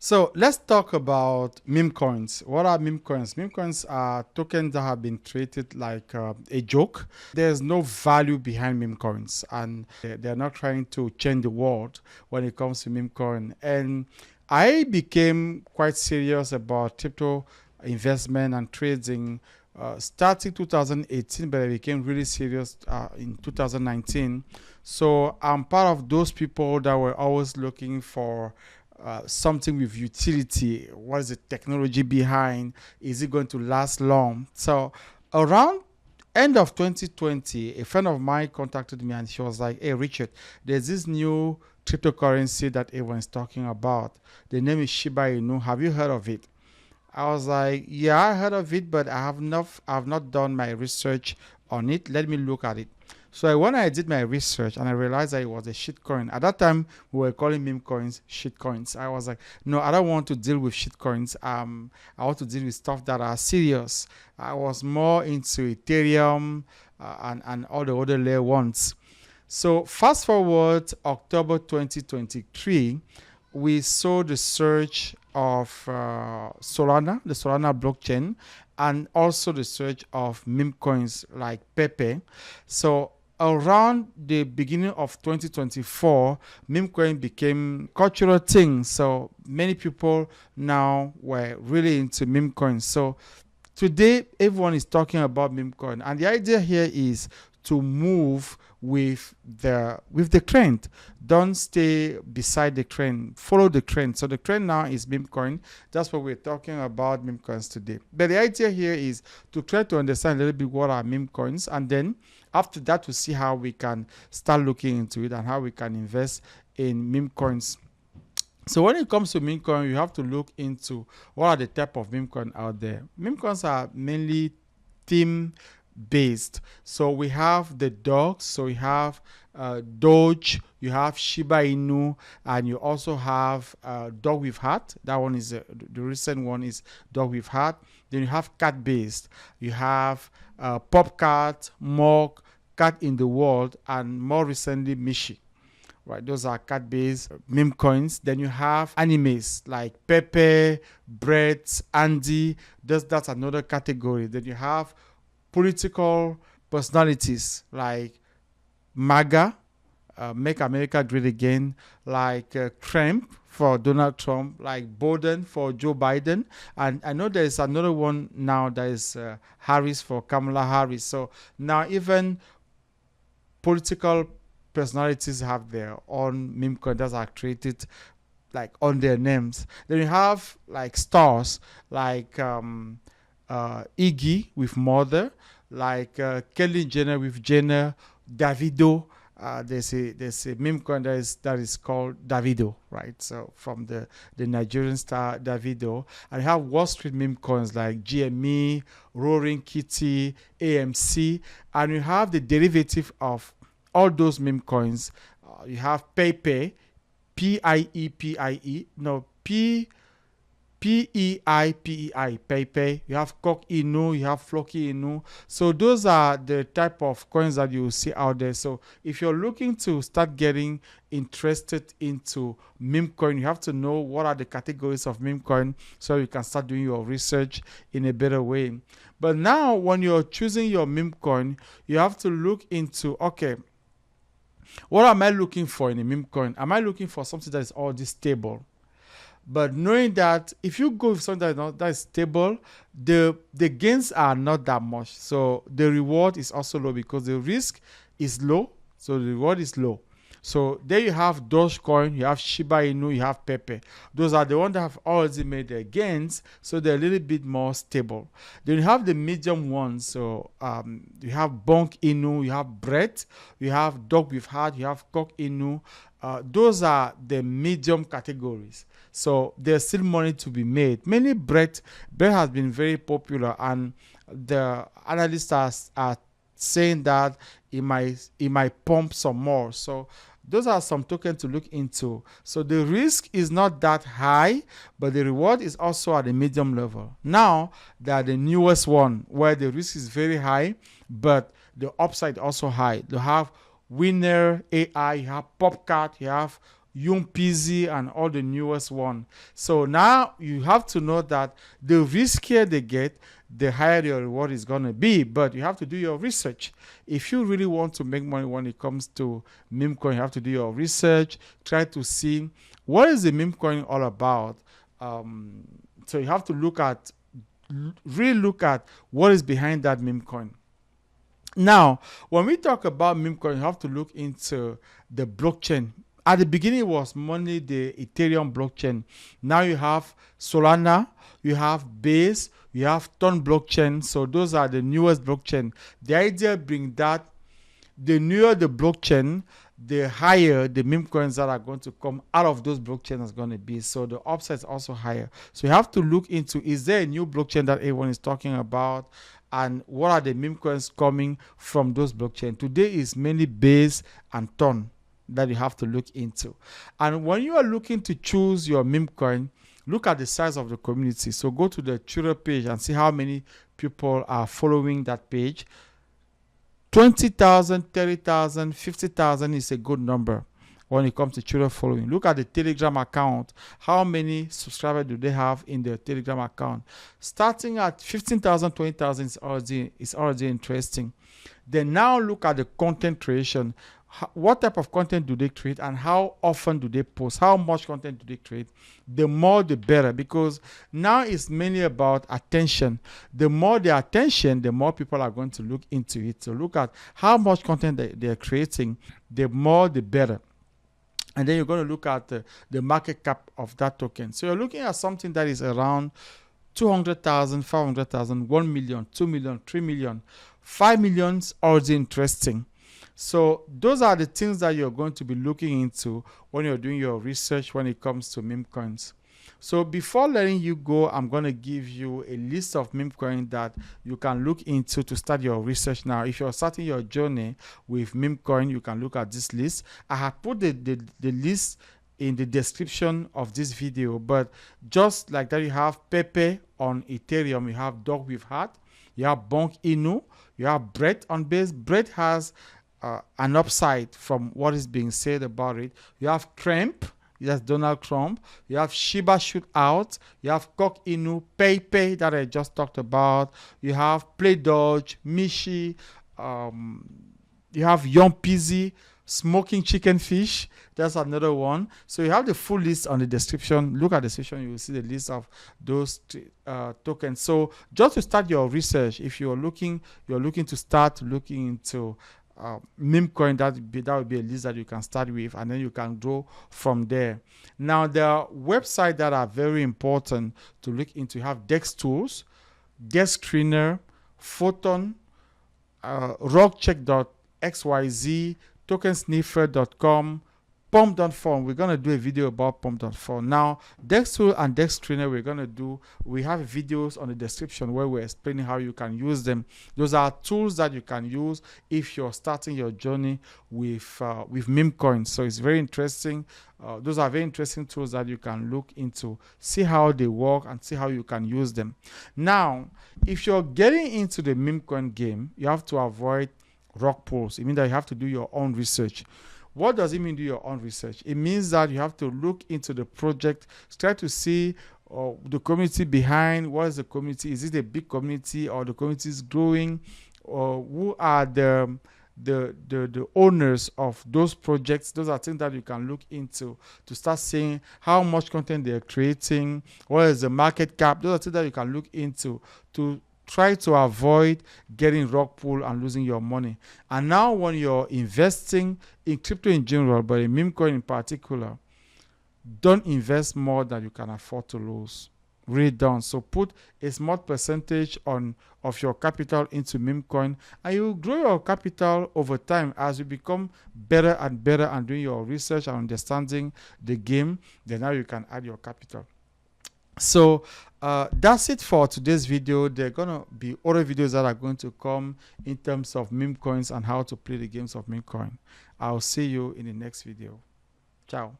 So let's talk about meme coins. What are meme coins? Meme coins are tokens that have been created like a joke. There's no value behind meme coins, and they're not trying to change the world when it comes to meme coin. And I became quite serious about crypto investment and trading starting 2018, but I became really serious in 2019. So I'm part of those people that were always looking for something with utility. What is the technology behind? Is it going to last long? So around end of 2020, a friend of mine contacted me and she was like, "Hey Richard, there's this new cryptocurrency that everyone's talking about. The name is Shiba Inu. Have you heard of it?" I was like, "Yeah, I heard of it, but I have not done my research on it. Let me look at it." So when I did my research and I realized that it was a shitcoin. At that time, we were calling meme coins shitcoins. I was like, no, I don't want to deal with shitcoins. I want to deal with stuff that are serious. I was more into Ethereum and all the other layer ones. So fast forward October 2023, we saw the surge of Solana, the Solana blockchain, and also the surge of meme coins like Pepe. So around the beginning of 2024, meme coin became cultural thing. So many people now were really into meme coins. So today, everyone is talking about meme coin, and the idea here is to move with the trend. Don't stay beside the trend. Follow the trend. So the trend now is meme coin. That's what we're talking about meme coins today. But the idea here is to try to understand a little bit what are meme coins, and then after that, to see how we can start looking into it and how we can invest in meme coins. So when it comes to meme coin, you have to look into what are the type of meme coin out there. Meme coins are mainly theme based. So we have the dogs, so we have Doge, you have Shiba Inu, and you also have dog with hat. That one is the recent one is dog with hat. Then you have cat based. You have pop cat, mog, cat in the world, and more recently Mishi. Right, those are cat-based meme coins. Then you have animes like Pepe, Brett, Andy. That's another category. Then you have political personalities like MAGA, Make America Great Again, like Trump for Donald Trump, like Biden for Joe Biden. And I know there's another one now that is Harris for Kamala Harris. So now even political personalities have their own meme coin that are created like on their names. Then you have like stars like Iggy with Mother, like Kelly Jenner with Jenner, Davido. There's a meme coin that is called Davido, right? So from the Nigerian star Davido, and you have Wall Street meme coins like GME, Roaring Kitty, AMC, and you have the derivative of all those meme coins. You have Pepe, P-I-E-P-I-E, no, P-E-I-P-E-I, Pepe. You have Cock Inu, you have Flocky Inu. So those are the type of coins that you will see out there. So if you're looking to start getting interested into meme coin, you have to know what are the categories of meme coin so you can start doing your research in a better way. But now when you're choosing your meme coin, you have to look into, okay, what am I looking for in a meme coin? Am I looking for something that is already stable? But knowing that if you go with something that is stable, the gains are not that much. So the reward is also low because the risk is low. So the reward is low. So there you have Dogecoin, you have Shiba Inu, you have Pepe. Those are the ones that have already made their gains, so they're a little bit more stable. Then you have the medium ones. So you have Bonk Inu, you have Brett, you have Dog with Heart, you have Cock Inu. Those are the medium categories. So there's still money to be made. Mainly Brett has been very popular, and the analysts are saying that it might pump some more. So those are some tokens to look into. So the risk is not that high, but the reward is also at the medium level. Now, they are the newest one where the risk is very high, but the upside also high. You have Winner AI, you have Popcat, you have Yumpz, and all the newest one. So now you have to know that the riskier they get, the higher your reward is going to be. But you have to do your research. If you really want to make money when it comes to meme coin, you have to do your research. Try to see what is the meme coin all about. So you have to really look at what is behind that meme coin. Now, when we talk about meme coin, you have to look into the blockchain. At the beginning, it was mainly the Ethereum blockchain. Now you have Solana, you have Base, you have Ton blockchain. So those are the newest blockchain. The idea being that the newer the blockchain, the higher the meme coins that are going to come out of those blockchains is going to be. So the upside is also higher. So you have to look into, is there a new blockchain that everyone is talking about? And what are the meme coins coming from those blockchains? Today is mainly Base and Ton that you have to look into. And when you are looking to choose your meme coin, look at the size of the community. So go to the Twitter page and see how many people are following that page. 20,000, 30,000, 50,000 is a good number when it comes to Twitter following. Look at the Telegram account. How many subscribers do they have in their Telegram account? Starting at 15,000, 20,000 is already interesting. Then now look at the content creation. What type of content do they create and how often do they post? How much content do they create? The more the better, because now it's mainly about attention. The more the attention, the more people are going to look into it. So look at how much content they're creating, the more the better. And then you're going to look at the market cap of that token. So you're looking at something that is around 200,000, 500,000, 1 million, 2 million, 3 million, 5 million already interesting. So those are the things that you're going to be looking into when you're doing your research when it comes to meme coins. So before letting you go, I'm going to give you a list of meme coins that you can look into to start your research now. If you're starting your journey with meme coin, you can look at this list. I have put the list in the description of this video, but just like that, you have Pepe on Ethereum, you have Dog with Heart, you have Bonk Inu, you have Brett on Base. Brett has an upside from what is being said about it. You have Trump, that's Donald Trump. You have Shiba Shootout. You have Cock Inu, Pepe that I just talked about. You have Play Doge, Mishi. You have Yumpz, Smoking Chicken Fish. That's another one. So you have the full list on the description. Look at the description. You will see the list of those tokens. So just to start your research, if you're looking to start looking into meme coin, that would be a list that you can start with, and then you can grow from there. Now there are websites that are very important to look into. You have Dex Tools, Desk Screener, Photon, rockcheck.xyz, tokensniffer.com, Pump.form. We're going to do a video about Pump.form. Now, DexTool and DexTrainer, we have videos on the description where we're explaining how you can use them. Those are tools that you can use if you're starting your journey with meme coins. So it's very interesting. Those are very interesting tools that you can look into, see how they work and see how you can use them. Now, if you're getting into the meme coin game, you have to avoid rug pulls. It means that you have to do your own research. What does it mean do your own research? It means that you have to look into the project, try to see the community behind. What is the community? Is it a big community or the community is growing? Or who are the owners of those projects? Those are things that you can look into to start seeing how much content they're creating. What is the market cap? Those are things that you can look into to try to avoid getting rug pull and losing your money. And now when you're investing in crypto in general, but in meme coin in particular, don't invest more than you can afford to lose. Really don't. So put a small percentage of your capital into meme coin, and you will grow your capital over time as you become better and better and doing your research and understanding the game. Then now you can add your capital. So that's it for today's video. There are going to be other videos that are going to come in terms of meme coins and how to play the games of meme coin. I'll see you in the next video. Ciao.